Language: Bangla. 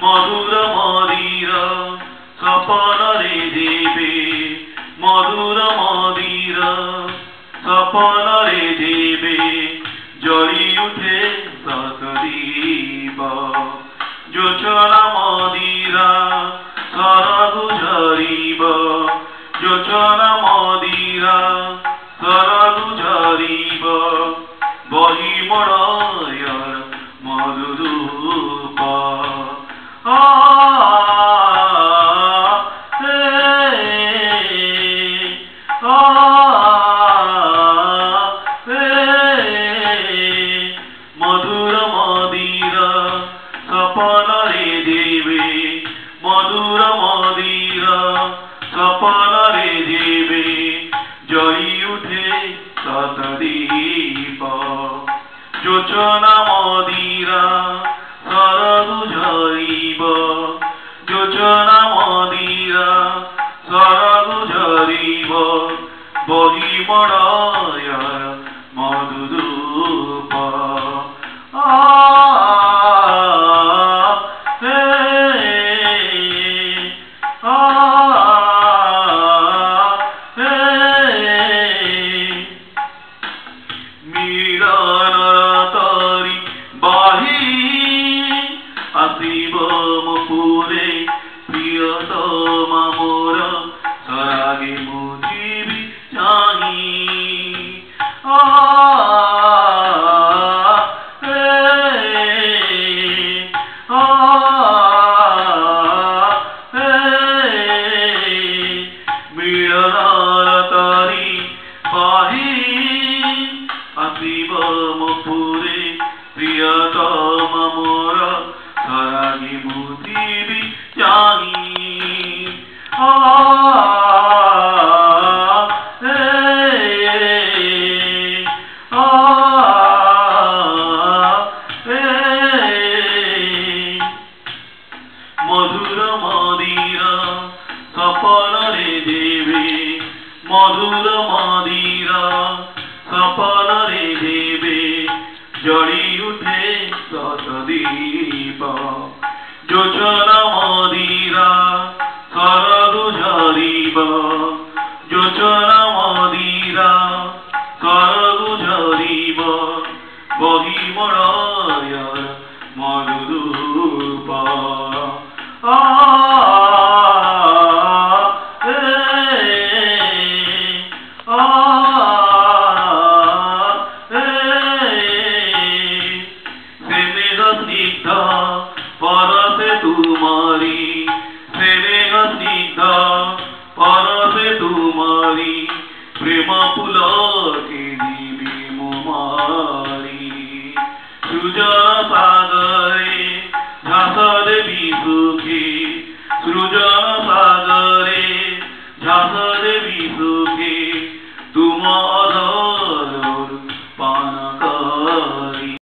মধুর মদিরা সপনরে দেবে, মধুর মদিরা সপনরে দেবে, জড়ি উঠে সতদীপ। যোচনা মদিরা সরগু ঝরিব, যোচনা মদিরা সরগু ঝরিব, বহি মড়য়র মধুরূপ। মধুর মদিরা সপনরে দেবে, মধুর মদিরা সপনরে দেবে, জড়ি উঠে সতদীপ। যোচনা মদিরা সরগু ঝরিব, যোচনা মদিরা সরগু ঝরিব, বহি মড়য়র মধুরূপ। মিলনতরি বাহি আসিব মুপুরে, প্রিয়তমা মোর সরাগে মুজিবি চাহি। মিলনতরি বাহি আসিব মুপুরে, প্রিয়তমা মোর সরাগে মুজিবি চাহি। মধুর মদিরা সপনরে দেবে, মধুর মদিরা সপনরে দেবে, জড়ি উঠে সতদীপ। যোচনা মদিরা সরগু ঝরিব, যোচনা মদিরা সরগু ঝরিব, বহি মড়য়র মধুরূপ। স্নিগ্ধ পরশে তুমারি, স্নিগ্ধ পরশে তুমারি, প্রেম ফুল